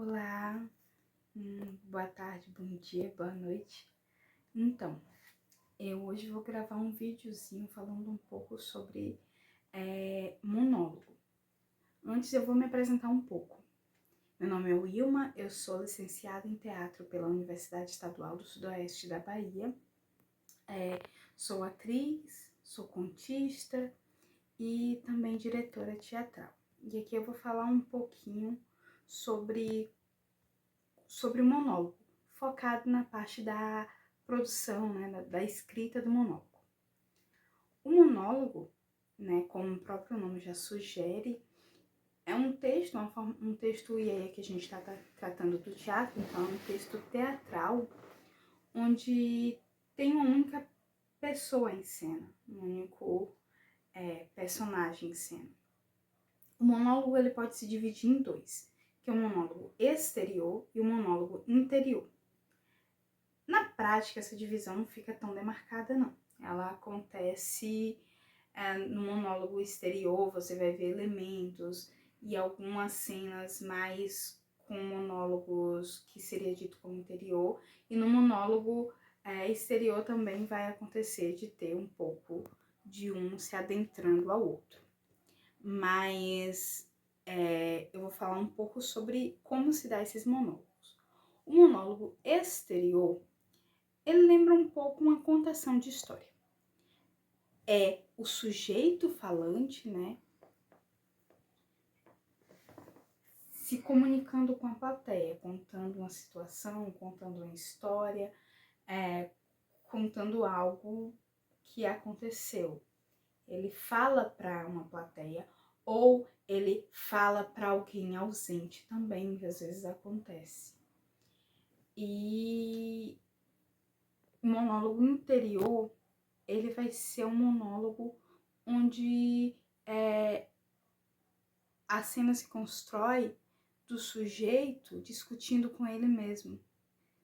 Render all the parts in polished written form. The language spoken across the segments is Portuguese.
Olá, boa tarde, bom dia, boa noite. Então, eu hoje vou gravar um videozinho falando um pouco sobre monólogo. Antes eu vou me apresentar um pouco. Meu nome é Wilma, eu sou licenciada em teatro pela Universidade Estadual do Sudoeste da Bahia. Sou atriz, sou contista e também diretora teatral. E aqui eu vou falar um pouquinho sobre o monólogo, focado na parte da produção, né, da escrita do monólogo. O monólogo, né, como o próprio nome já sugere, é um texto, um texto, e aí é que a gente está tratando do teatro, então é um texto teatral, onde tem uma única pessoa em cena, um único personagem em cena. O monólogo ele pode se dividir em dois, que é o monólogo exterior e o monólogo interior. Na prática, essa divisão não fica tão demarcada, não. Ela acontece no monólogo exterior, você vai ver elementos e algumas cenas mais com monólogos que seria dito como interior, e no monólogo exterior também vai acontecer de ter um pouco de um se adentrando ao outro. Mas eu vou falar um pouco sobre como se dá esses monólogos. O monólogo exterior, ele lembra um pouco uma contação de história. É o sujeito falante, né, se comunicando com a plateia, contando uma situação, contando uma história, contando algo que aconteceu. Ele fala para uma plateia ou ele fala para alguém ausente também, que às vezes acontece. E o monólogo interior, ele vai ser um monólogo onde a cena se constrói do sujeito discutindo com ele mesmo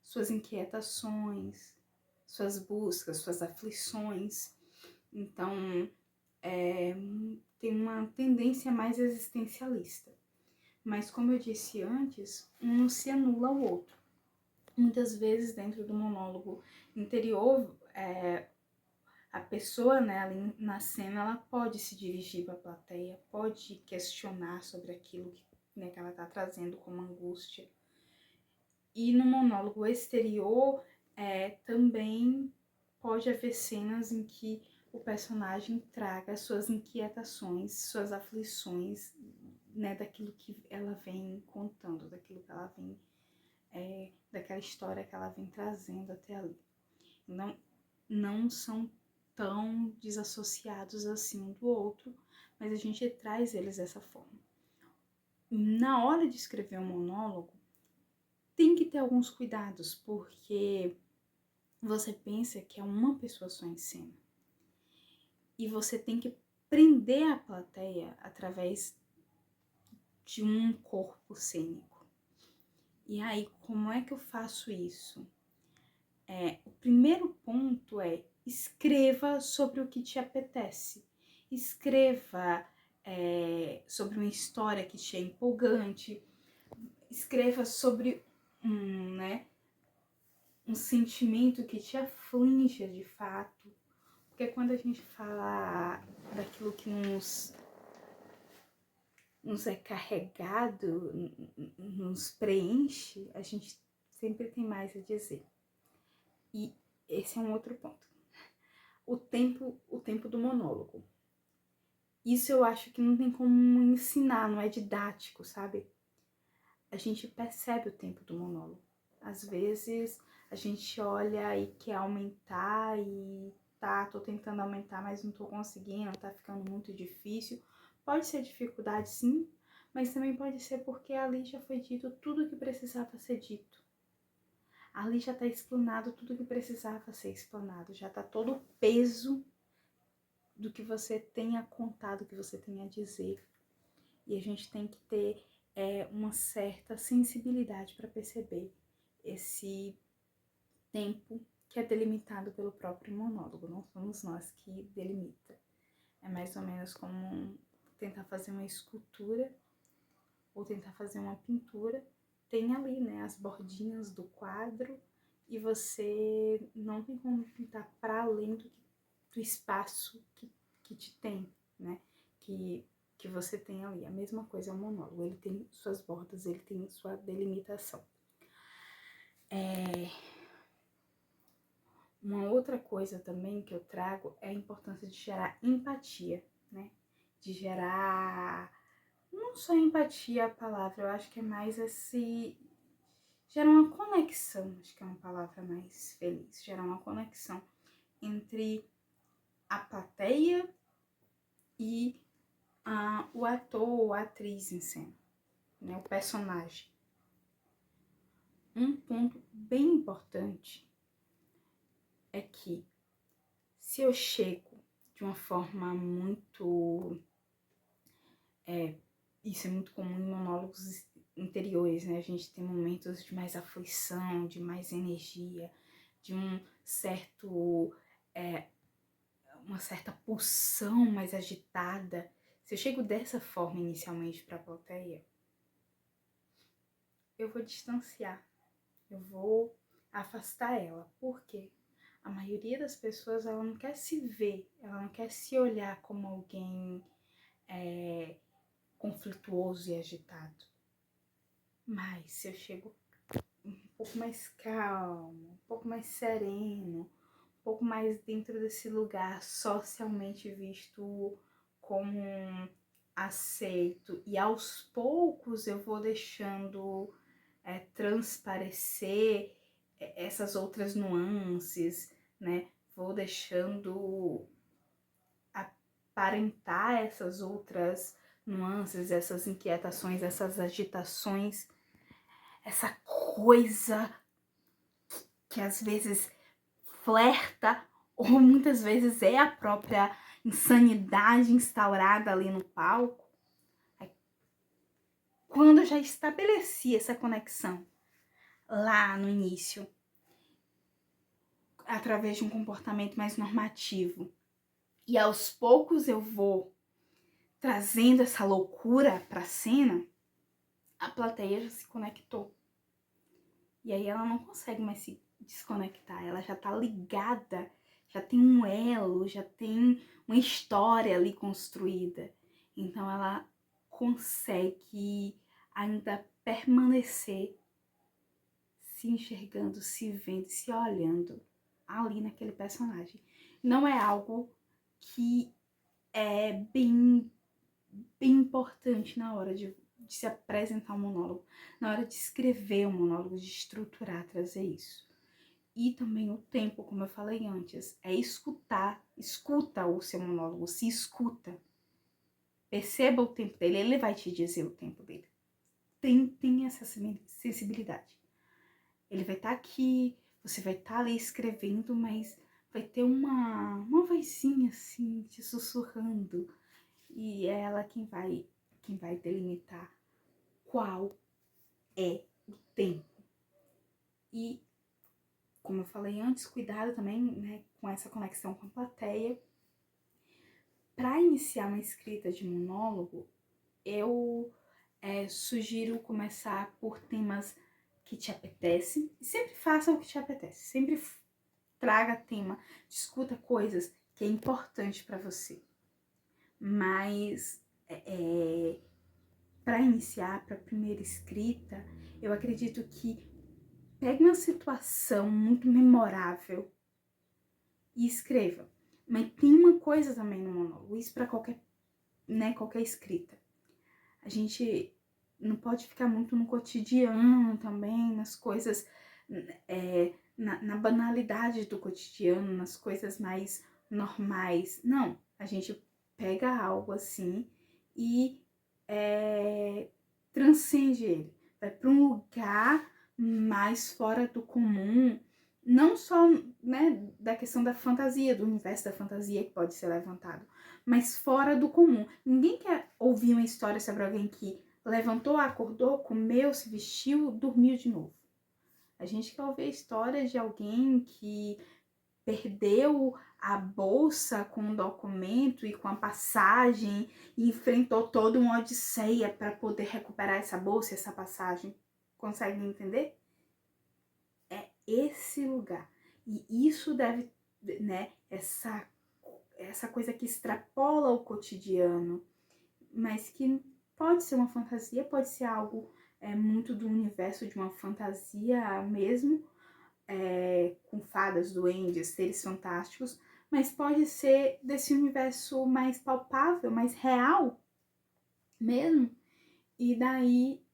suas inquietações, suas buscas, suas aflições. Então, tem uma tendência mais existencialista. Mas, como eu disse antes, um não se anula ao outro. Muitas vezes, dentro do monólogo interior, a pessoa, né, ali na cena, ela pode se dirigir para a plateia, pode questionar sobre aquilo que, né, que ela está trazendo como angústia. E no monólogo exterior, também pode haver cenas em que o personagem traga suas inquietações, suas aflições, né, daquilo que ela vem contando, daquilo que ela vem, daquela história que ela vem trazendo até ali. Não são tão desassociados assim um do outro, mas a gente traz eles dessa forma. Na hora de escrever um monólogo, tem que ter alguns cuidados, porque você pensa que é uma pessoa só em cena. E você tem que prender a plateia através de um corpo cênico. E aí, como é que eu faço isso? O primeiro ponto é: escreva sobre o que te apetece. Escreva sobre uma história que te é empolgante. Escreva sobre um sentimento que te aflige de fato. Porque quando a gente fala daquilo que nos é carregado, nos preenche, a gente sempre tem mais a dizer. E esse é um outro ponto. O tempo do monólogo. Isso eu acho que não tem como ensinar, não é didático, sabe? A gente percebe o tempo do monólogo. Às vezes a gente olha e quer aumentar e tô tentando aumentar, mas não tô conseguindo, tá ficando muito difícil. Pode ser dificuldade, sim, mas também pode ser porque ali já foi dito tudo o que precisava ser dito. Ali já está explanado tudo o que precisava ser explanado, já está todo o peso do que você tenha contado, que você tenha a dizer. E a gente tem que ter uma certa sensibilidade para perceber esse tempo que é delimitado pelo próprio monólogo, não somos nós que delimita. É mais ou menos como tentar fazer uma escultura ou tentar fazer uma pintura tem ali, né, as bordinhas do quadro e você não tem como pintar para além do espaço que te tem, né, que você tem ali. A mesma coisa é o monólogo, ele tem suas bordas, ele tem sua delimitação. Uma outra coisa também que eu trago é a importância de gerar empatia, né? De gerar, não só empatia a palavra, eu acho que é mais gerar uma conexão, acho que é uma palavra mais feliz, gerar uma conexão entre a plateia e o ator ou a atriz em cena, né? O personagem. Um ponto bem importante é que se eu chego de uma forma muito... isso é muito comum em monólogos interiores, né? A gente tem momentos de mais aflição, de mais energia, de uma certa pulsão mais agitada. Se eu chego dessa forma inicialmente para a plateia, eu vou distanciar, eu vou afastar ela. Por quê? A maioria das pessoas, ela não quer se ver, ela não quer se olhar como alguém conflituoso e agitado. Mas se eu chego um pouco mais calmo, um pouco mais sereno, um pouco mais dentro desse lugar socialmente visto como aceito, e aos poucos eu vou deixando transparecer essas outras nuances, né? Vou deixando aparentar essas outras nuances, essas inquietações, essas agitações, essa coisa que às vezes flerta ou muitas vezes é a própria insanidade instaurada ali no palco. Quando eu já estabeleci essa conexão lá no início, através de um comportamento mais normativo, e aos poucos eu vou trazendo essa loucura para a cena, a plateia já se conectou. E aí ela não consegue mais se desconectar, ela já tá ligada, já tem um elo, já tem uma história ali construída. Então ela consegue ainda permanecer se enxergando, se vendo, se olhando ali naquele personagem. Não é algo que é bem importante na hora de se apresentar um monólogo, na hora de escrever um monólogo, de estruturar, trazer isso. E também o tempo, como eu falei antes, é escutar, escuta o seu monólogo, se escuta. Perceba o tempo dele, ele vai te dizer o tempo dele. Tem essa sensibilidade. Ele vai estar aqui, você vai estar ali escrevendo, mas vai ter uma vozinha assim, te sussurrando. E é ela quem vai delimitar qual é o tempo. E, como eu falei antes, cuidado também, né, com essa conexão com a plateia. Para iniciar uma escrita de monólogo, eu sugiro começar por temas que te apetecem. E sempre faça o que te apetece. Sempre traga tema, discuta coisas que é importante para você. Mas para iniciar, para a primeira escrita, eu acredito que pegue uma situação muito memorável e escreva. Mas tem uma coisa também no monólogo, isso para qualquer escrita. A gente não pode ficar muito no cotidiano também, nas coisas, na banalidade do cotidiano, nas coisas mais normais. Não, a gente pega algo assim e transcende ele. Vai para um lugar mais fora do comum, não só, né, da questão da fantasia, do universo da fantasia que pode ser levantado, mas fora do comum. Ninguém quer ouvir uma história sobre alguém que levantou, acordou, comeu, se vestiu, dormiu de novo. A gente quer ouvir a história de alguém que perdeu a bolsa com o documento e com a passagem e enfrentou toda uma odisseia para poder recuperar essa bolsa e essa passagem. Conseguem entender? É esse lugar. E isso deve, né, essa coisa que extrapola o cotidiano, mas que pode ser uma fantasia, pode ser algo muito do universo de uma fantasia mesmo, com fadas, duendes, seres fantásticos, mas pode ser desse universo mais palpável, mais real mesmo, e daí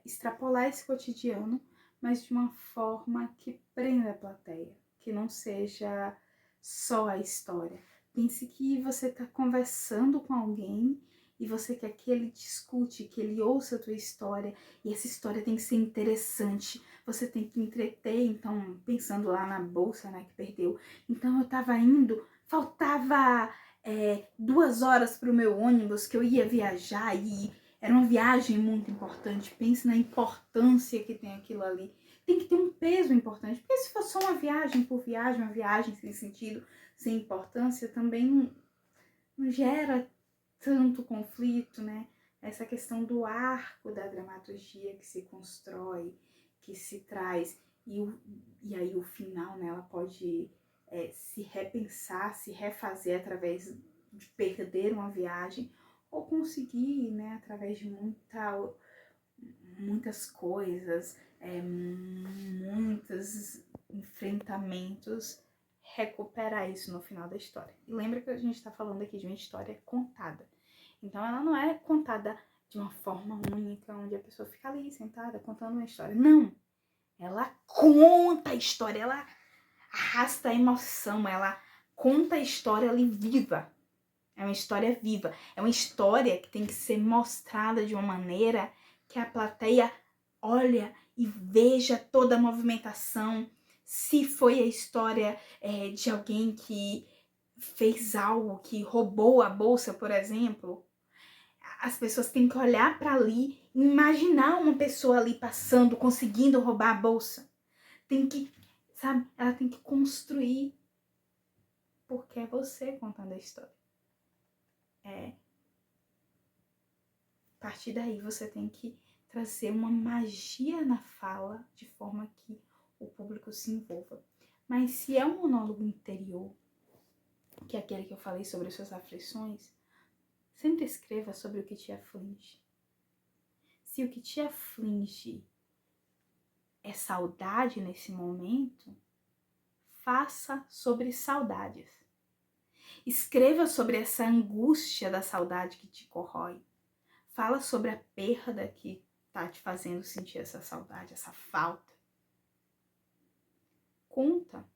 extrapolar esse cotidiano, mas de uma forma que prenda a plateia, que não seja só a história. Pense que você está conversando com alguém e você quer que ele te escute, que ele ouça a tua história, e essa história tem que ser interessante, você tem que entreter. Então, pensando lá na bolsa, né, que perdeu, então eu tava indo, faltava 2 horas para o meu ônibus, que eu ia viajar, e era uma viagem muito importante. Pense na importância que tem aquilo ali. Tem que ter um peso importante, porque se for só uma viagem por viagem, uma viagem sem sentido, sem importância, também não gera tanto conflito, né? Essa questão do arco da dramaturgia que se constrói, que se traz, e aí o final, né, ela pode se repensar, se refazer através de perder uma viagem, ou conseguir, né, através de muitas coisas, muitos enfrentamentos, recuperar isso no final da história. E lembra que a gente está falando aqui de uma história contada. Então ela não é contada de uma forma única, onde a pessoa fica ali sentada contando uma história. Não! Ela conta a história, ela arrasta a emoção, ela conta a história ali viva. É uma história viva, é uma história que tem que ser mostrada de uma maneira que a plateia olha e veja toda a movimentação. Se foi a história de alguém que fez algo, que roubou a bolsa, por exemplo, as pessoas têm que olhar para ali e imaginar uma pessoa ali passando, conseguindo roubar a bolsa. Tem que, sabe, ela tem que construir, porque é você contando a história. A partir daí você tem que trazer uma magia na fala, de forma que o público se envolva. Mas se é um monólogo interior, que é aquele que eu falei sobre as suas aflições, sempre escreva sobre o que te aflige. Se o que te aflige é saudade nesse momento, faça sobre saudades. Escreva sobre essa angústia da saudade que te corrói. Fala sobre a perda que tá te fazendo sentir essa saudade, essa falta. Conta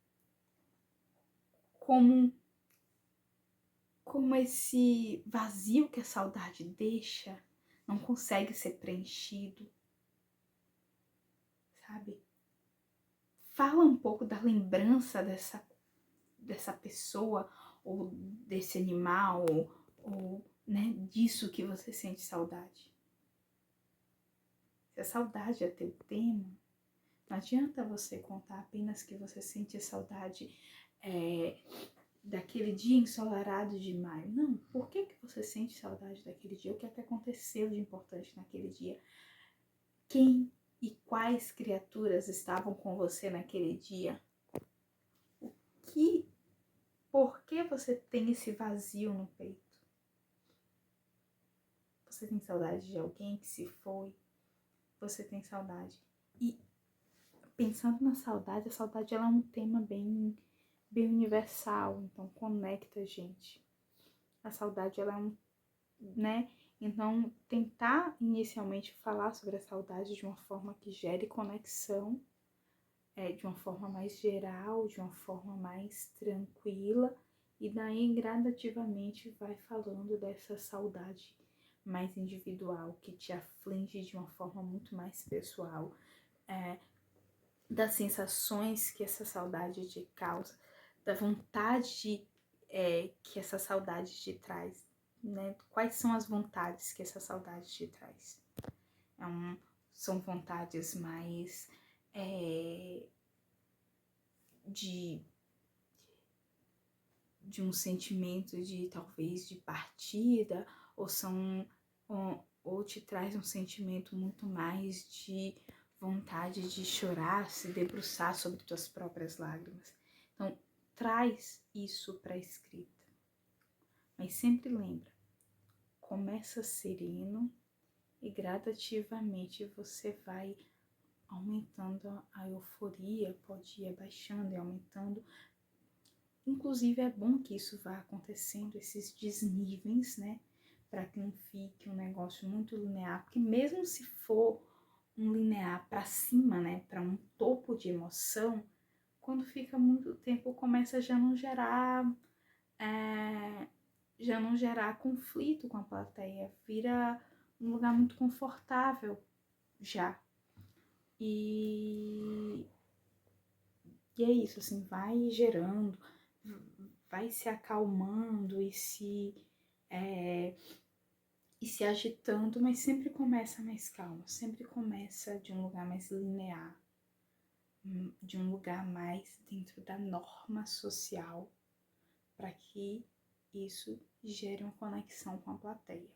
como esse vazio que a saudade deixa não consegue ser preenchido, sabe? Fala um pouco da lembrança dessa pessoa ou desse animal ou né, disso que você sente saudade. Se a saudade é teu tema, não adianta você contar apenas que você sente saudade daquele dia ensolarado de maio. Não, por que você sente saudade daquele dia? O que é que aconteceu de importante naquele dia? Quem e quais criaturas estavam com você naquele dia? Por que você tem esse vazio no peito? Você tem saudade de alguém que se foi? Você tem saudade? E pensando na saudade, a saudade ela é um tema bem universal, então conecta a gente. A saudade ela é né? Então tentar inicialmente falar sobre a saudade de uma forma que gere conexão, de uma forma mais geral, de uma forma mais tranquila, e daí gradativamente vai falando dessa saudade mais individual, que te aflige de uma forma muito mais pessoal, das sensações que essa saudade te causa, da vontade que essa saudade te traz, né? Quais são as vontades que essa saudade te traz? São vontades mais de um sentimento de talvez de partida, ou te traz um sentimento muito mais de vontade de chorar, se debruçar sobre tuas próprias lágrimas. Então, traz isso para a escrita. Mas sempre lembra, começa sereno e gradativamente você vai aumentando a euforia, pode ir abaixando e aumentando. Inclusive é bom que isso vá acontecendo, esses desníveis, né? Para que não fique um negócio muito linear, porque mesmo se for um linear para cima, né? Para um topo de emoção, quando fica muito tempo começa a já não gerar conflito com a plateia, vira um lugar muito confortável já. E é isso, assim, vai gerando, vai se acalmando e se agitando, mas sempre começa mais calmo, sempre começa de um lugar mais linear, de um lugar mais dentro da norma social, para que isso gere uma conexão com a plateia.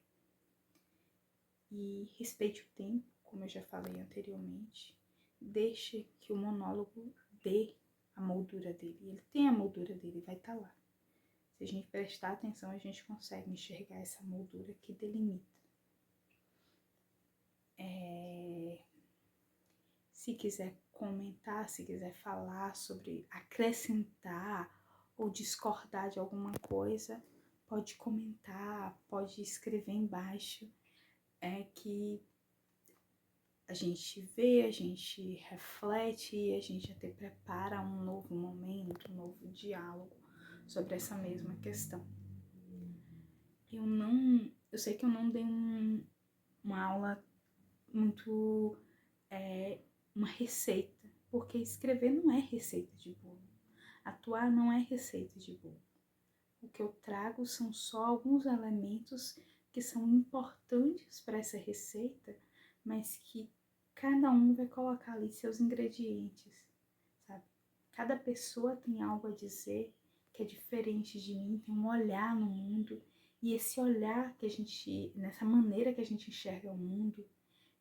E respeite o tempo, como eu já falei anteriormente. Deixe que o monólogo dê a moldura dele. Ele tem a moldura dele, vai estar lá. Se a gente prestar atenção, a gente consegue enxergar essa moldura que delimita. Se quiser comentar, se quiser falar sobre, acrescentar ou discordar de alguma coisa, pode comentar, pode escrever embaixo, que a gente vê, a gente reflete e a gente até prepara um novo momento, um novo diálogo sobre essa mesma questão. Eu sei que eu não dei uma aula muito, uma receita, porque escrever não é receita de bolo, atuar não é receita de bolo. O que eu trago são só alguns elementos que são importantes para essa receita, mas que cada um vai colocar ali seus ingredientes, sabe? Cada pessoa tem algo a dizer que é diferente de mim, tem um olhar no mundo, e esse olhar que a gente, nessa maneira que a gente enxerga o mundo,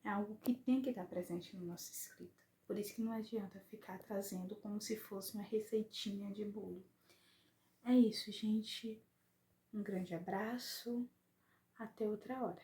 é algo que tem que estar presente na nossa escrita. Por isso que não adianta ficar trazendo como se fosse uma receitinha de bolo. É isso, gente. Um grande abraço. Até outra hora.